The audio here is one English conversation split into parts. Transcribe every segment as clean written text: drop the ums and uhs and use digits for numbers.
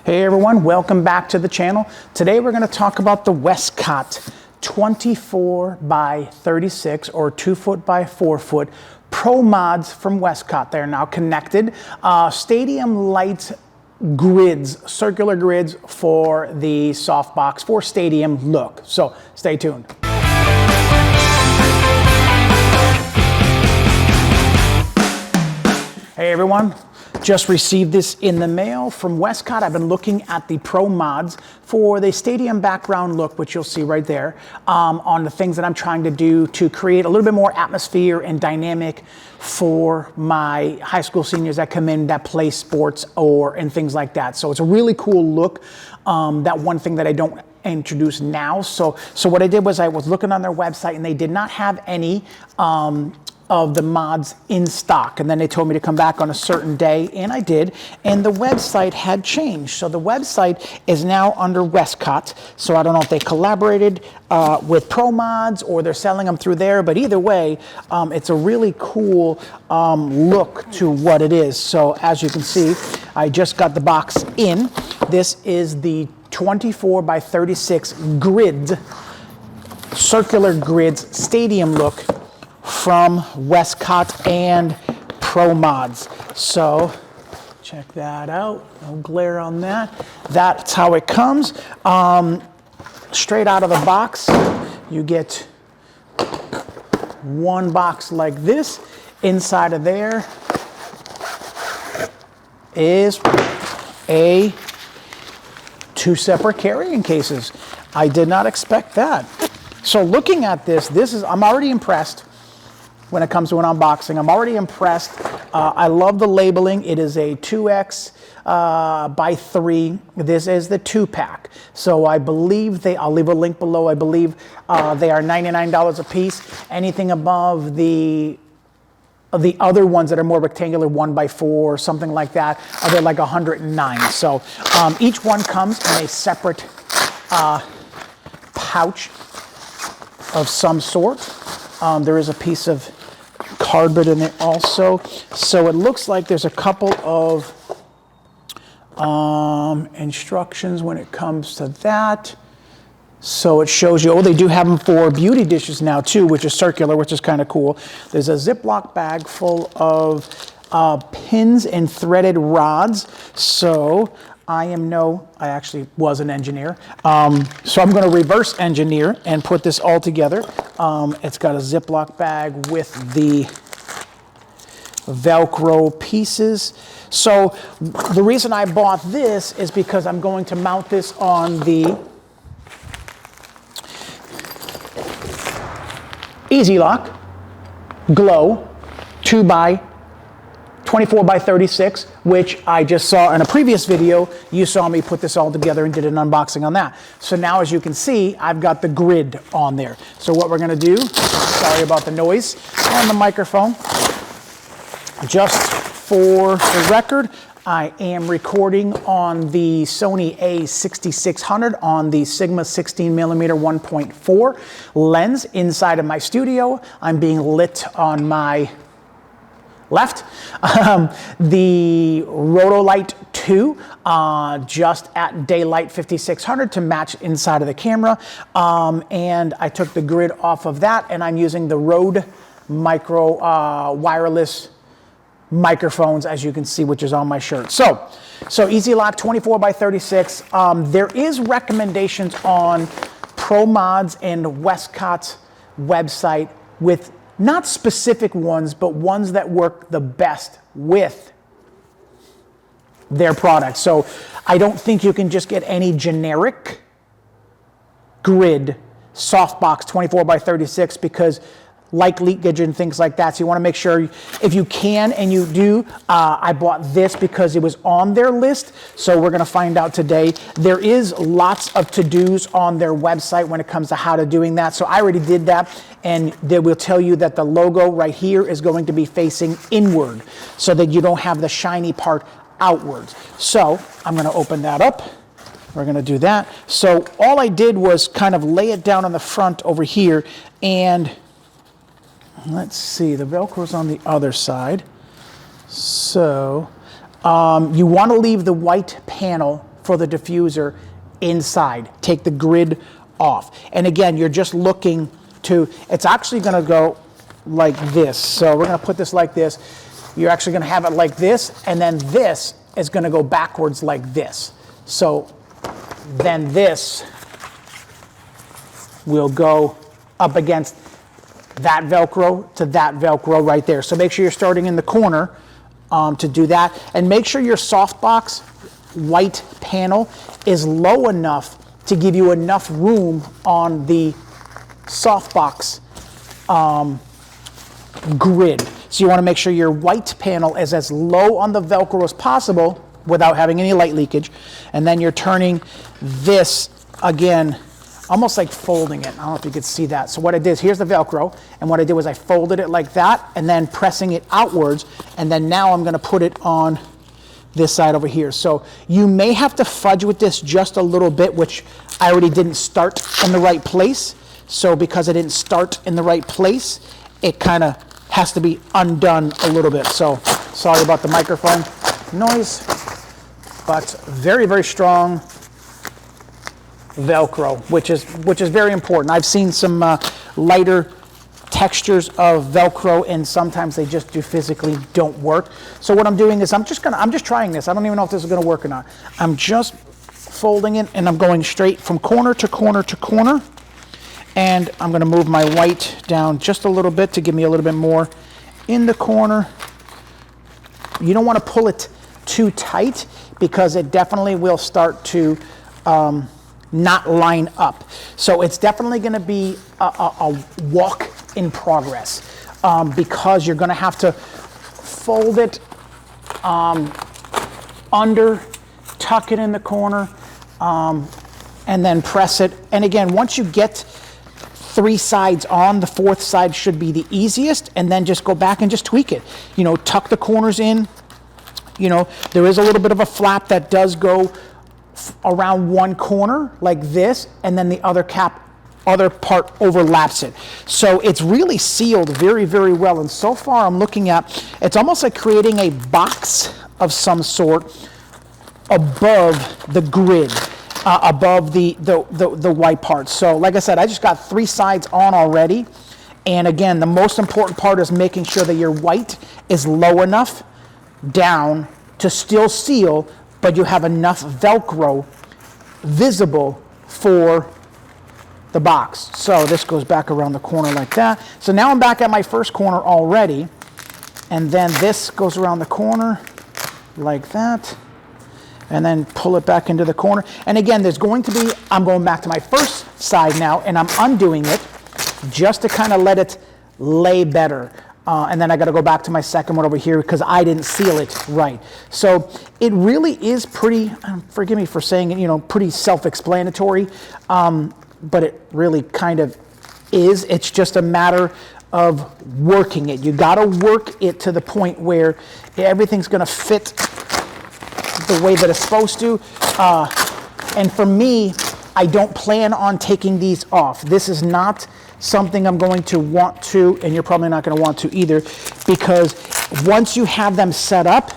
Hey everyone, welcome back to the channel. Today we're going to talk about the Westcott 24 by 36 or 2 foot by 4 foot Pro Mods from Westcott. They're now connected. Stadium light grids, circular grids for the softbox for stadium look. So stay tuned. Hey everyone. Just received this in the mail from Westcott. I've been looking at the Pro Mods for the stadium background look, which you'll see right there, on the things that I'm trying to do to create a little bit more atmosphere and dynamic for my high school seniors that come in that play sports and things like that. So it's a really cool look. That one thing that I don't introduce now. So what I did was I was looking on their website and they did not have any of the mods in stock, and then they told me to come back on a certain day, and I did, and the website had changed. So the website is now under Westcott, so I don't know if they collaborated with Pro Mods or they're selling them through there, but either way, it's a really cool look to what it is. So as you can see, I just got the box in. This is the 24 by 36 grid, circular grids, stadium look from Westcott and Pro Mods. So check that out. No glare on that. That's how it comes. Straight out of the box, you get one box like this. Inside of there is two separate carrying cases. I did not expect that. So looking at this, I'm already impressed. When it comes to an unboxing, I'm already impressed. I love the labeling. It is a 2X by 3. This is the 2-pack. So I believe I'll leave a link below. I believe they are $99 a piece. Anything above the other ones that are more rectangular, 1 by 4, something like that, they're like $109. So each one comes in a separate pouch of some sort. There is a piece of cardboard in there also. So it looks like there's a couple of instructions when it comes to that. So it shows you, they do have them for beauty dishes now too, which is circular, which is kind of cool. There's a Ziploc bag full of pins and threaded rods. So I actually was an engineer. So I'm going to reverse engineer and put this all together. It's got a Ziploc bag with the Velcro pieces. So the reason I bought this is because I'm going to mount this on the Easy Lock Glow 24 by 36, which I just saw in a previous video. You saw me put this all together and did an unboxing on that. So now, as you can see, I've got the grid on there. So what we're gonna do, sorry about the noise on the microphone. Just for the record, I am recording on the Sony A6600 on the Sigma 16mm 1.4 lens inside of my studio. I'm being lit on my left. The Rotolight 2 just at daylight 5600 to match inside of the camera. And I took the grid off of that, and I'm using the Rode Micro wireless microphones, as you can see, which is on my shirt. So Easy Lock 24 by 36. There is recommendations on Pro Mods and Westcott's website with not specific ones, but ones that work the best with their product. So I don't think you can just get any generic grid softbox 24 by 36 because like leakage and things like that. So you want to make sure, if you can and you do, I bought this because it was on their list. So we're going to find out today. There is lots of to-dos on their website when it comes to how to doing that. So I already did that, and they will tell you that the logo right here is going to be facing inward so that you don't have the shiny part outwards. So I'm going to open that up. We're going to do that. So all I did was kind of lay it down on the front over here, and let's see, the Velcro's on the other side. So you want to leave the white panel for the diffuser inside. Take the grid off. And again, you're just looking to, it's actually going to go like this. So we're going to put this like this. You're actually going to have it like this, and then this is going to go backwards like this. So then this will go up against that Velcro to that Velcro right there. So make sure you're starting in the corner to do that. And make sure your softbox white panel is low enough to give you enough room on the softbox grid. So you want to make sure your white panel is as low on the Velcro as possible without having any light leakage. And then you're turning this again, almost like folding it. I don't know if you could see that. So what I did is, here's the Velcro, and what I did was I folded it like that and then pressing it outwards, and then now I'm going to put it on this side over here. So you may have to fudge with this just a little bit, which I already didn't start in the right place. So because I didn't start in the right place, it kind of has to be undone a little bit. So sorry about the microphone noise, but very, very strong Velcro, which is very important. I've seen some lighter textures of Velcro, and sometimes they just physically don't work. So what I'm doing is I'm just trying this. I don't even know if this is going to work or not. I'm just folding it, and I'm going straight from corner to corner to corner. And I'm going to move my white down just a little bit to give me a little bit more in the corner. You don't want to pull it too tight because it definitely will start to not line up. So it's definitely going to be a walk in progress because you're going to have to fold it under, tuck it in the corner, and then press it. And again, once you get 3 sides on, the 4th side should be the easiest, and then just go back and just tweak it. You know, tuck the corners in. You know, there is a little bit of a flap that does go around one corner like this, and then the other part overlaps it. So it's really sealed very, very well. And so far I'm looking at, it's almost like creating a box of some sort above the grid. Above the white part. So like I said, I just got 3 sides on already. And again, the most important part is making sure that your white is low enough down to still seal, but you have enough Velcro visible for the box. So this goes back around the corner like that. So now I'm back at my first corner already. And then this goes around the corner like that. And then pull it back into the corner. And again, there's going to be, I'm going back to my first side now, and I'm undoing it just to kind of let it lay better. And then I got to go back to my second one over here because I didn't seal it right. So it really is pretty, forgive me for saying it, you know, pretty self-explanatory, but it really kind of is. It's just a matter of working it. You got to work it to the point where everything's going to fit the way that it's supposed to. And for me, I don't plan on taking these off. This is not something I'm going to want to, and you're probably not going to want to either, because once you have them set up,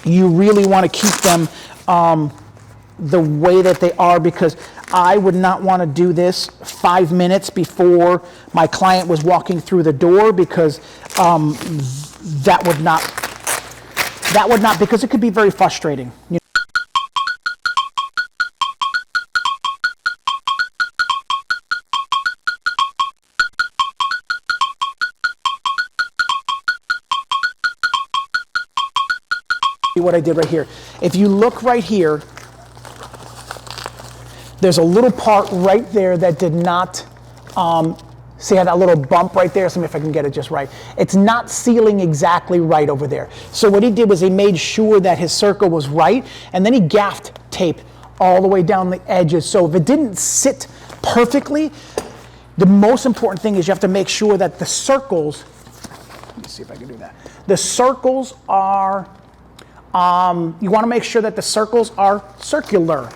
you really want to keep them the way that they are, because I would not want to do this 5 minutes before my client was walking through the door, because that would not, because it could be very frustrating. You know? What I did right here. If you look right here, there's a little part right there that did not, see how that little bump right there? See if I can get it just right. It's not sealing exactly right over there. So what he did was he made sure that his circle was right, and then he gaffed tape all the way down the edges. So if it didn't sit perfectly, the most important thing is you have to make sure that the circles, let me see if I can do that. The circles are, you want to make sure that the circles are circular.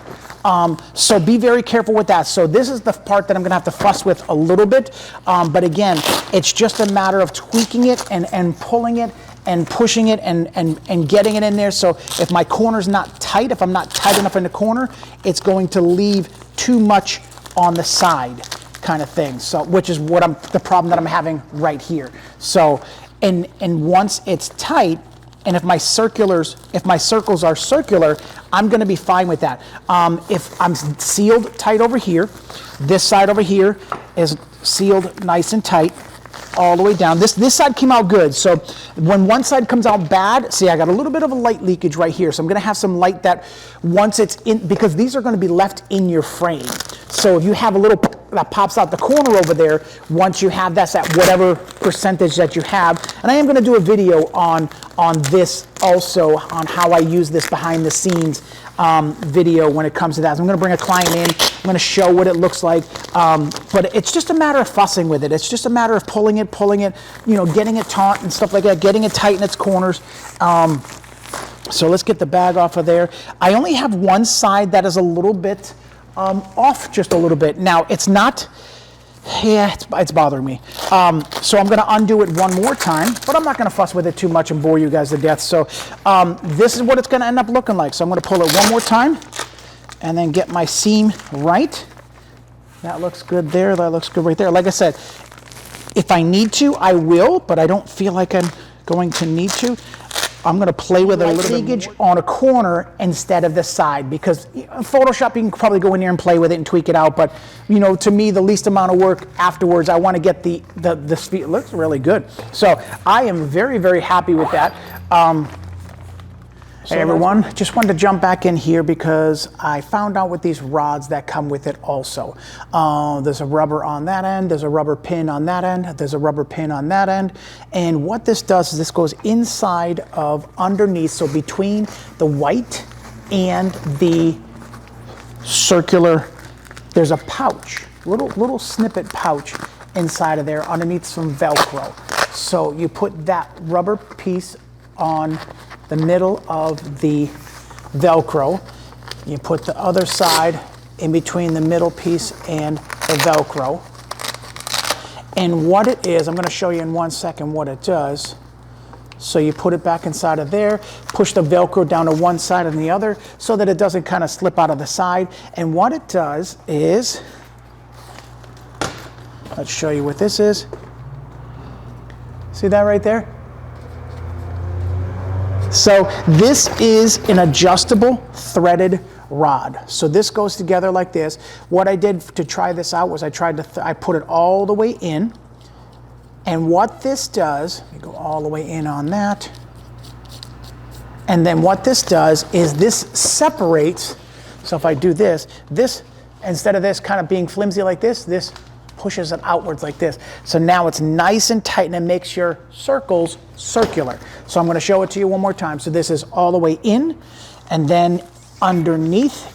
So be very careful with that. So this is the part that I'm going to have to fuss with a little bit. But again, it's just a matter of tweaking it and pulling it and pushing it and getting it in there. So if my corner's not tight, if I'm not tight enough in the corner, it's going to leave too much on the side kind of thing. So, which is what the problem that I'm having right here. So, and once it's tight, and if my circles are circular, I'm going to be fine with that. If I'm sealed tight over here, this side over here is sealed nice and tight all the way down. This side came out good. So when one side comes out bad, see, I got a little bit of a light leakage right here. So I'm going to have some light that once it's in, because these are going to be left in your frame. So if you have a little that pops out the corner over there, once you have that's at whatever percentage that you have. And I am going to do a video on this also, on how I use this behind the scenes video when it comes to that. So I'm going to bring a client in. I'm going to show what it looks like. But it's just a matter of fussing with it. It's just a matter of pulling it, you know, getting it taut and stuff like that, getting it tight in its corners. So let's get the bag off of there. I only have one side that is a little bit off, just a little bit. Now it's not, yeah, it's bothering me. So I'm going to undo it one more time, but I'm not going to fuss with it too much and bore you guys to death. So this is what it's going to end up looking like. So I'm going to pull it one more time and then get my seam right. That looks good there. That looks good right there. Like I said, if I need to, I will, but I don't feel like I'm going to need to. I'm going to play with it a little bit on a corner instead of the side, because Photoshop, you can probably go in there and play with it and tweak it out. But, you know, to me, the least amount of work afterwards, I want to get the speed. It looks really good. So I am very, very happy with that. Hey everyone, just wanted to jump back in here because I found out with these rods that come with it also. There's a rubber on that end, there's a rubber pin on that end, there's a rubber pin on that end. And what this does is this goes inside of underneath, so between the white and the circular, there's a pouch, little snippet pouch inside of there underneath some Velcro. So you put that rubber piece on the middle of the Velcro. You put the other side in between the middle piece and the Velcro. And what it is, I'm going to show you in 1 second what it does. So you put it back inside of there, push the Velcro down to one side and the other so that it doesn't kind of slip out of the side. And what it does is, let's show you what this is. See that right there? So this is an adjustable threaded rod. So this goes together like this. What I did to try this out was I put it all the way in. And what this does, let me go all the way in on that. And then what this does is this separates. So if I do this, instead of this kind of being flimsy like this pushes it outwards like this. So now it's nice and tight and it makes your circles circular. So I'm going to show it to you one more time. So this is all the way in, and then underneath,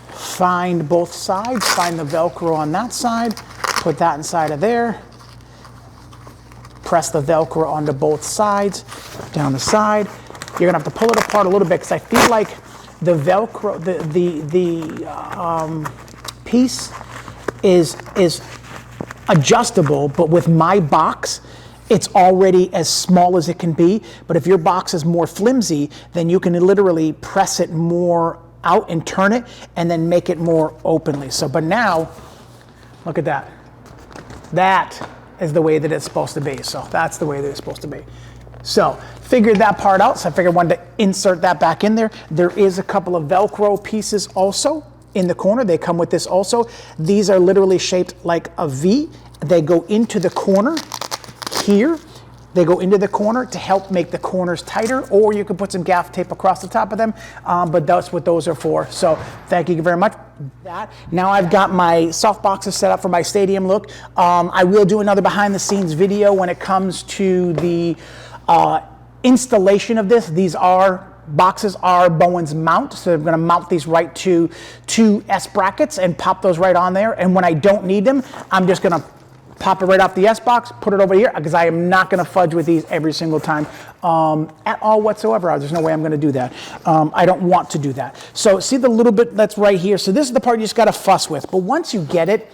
find both sides, find the Velcro on that side, put that inside of there, press the Velcro onto both sides, down the side. You're going to have to pull it apart a little bit because I feel like the Velcro, the piece is adjustable, but with my box, it's already as small as it can be. But if your box is more flimsy, then you can literally press it more out and turn it and then make it more openly. So, but now, look at that. That is the way that it's supposed to be. So that's the way that it's supposed to be. So figured that part out. So I figured I wanted to insert that back in there. There is a couple of Velcro pieces also in the corner. They come with this also. These are literally shaped like a V. They go into the corner here. They go into the corner to help make the corners tighter, or you can put some gaff tape across the top of them, but that's what those are for. So thank you very much. Now I've got my soft boxes set up for my stadium look. I will do another behind the scenes video when it comes to the installation of this. These boxes are Bowen's mount, so I'm going to mount these right to two S brackets and pop those right on there. And when I don't need them, I'm just going to pop it right off the S box, put it over here, because I am not going to fudge with these every single time at all whatsoever. There's no way I'm going to do that. I don't want to do that. So see the little bit that's right here? So this is the part you just got to fuss with. But once you get it,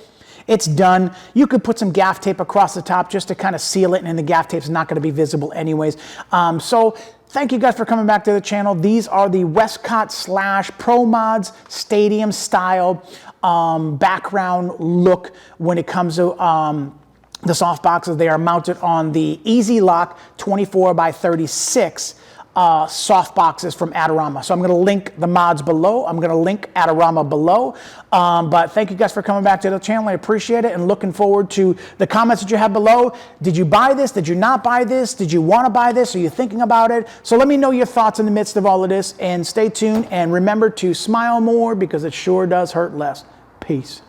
It's done. You could put some gaff tape across the top just to kind of seal it, and the gaff tape's not going to be visible anyways. So thank you guys for coming back to the channel. These are the Westcott / Pro Mods Stadium style background look when it comes to the soft boxes. They are mounted on the Easy Lock 24x36 soft boxes from Adorama. So I'm going to link the mods below. I'm going to link Adorama below. But thank you guys for coming back to the channel. I appreciate it, and looking forward to the comments that you have below. Did you buy this? Did you not buy this? Did you want to buy this? Are you thinking about it? So let me know your thoughts in the midst of all of this, and stay tuned, and remember to smile more because it sure does hurt less. Peace.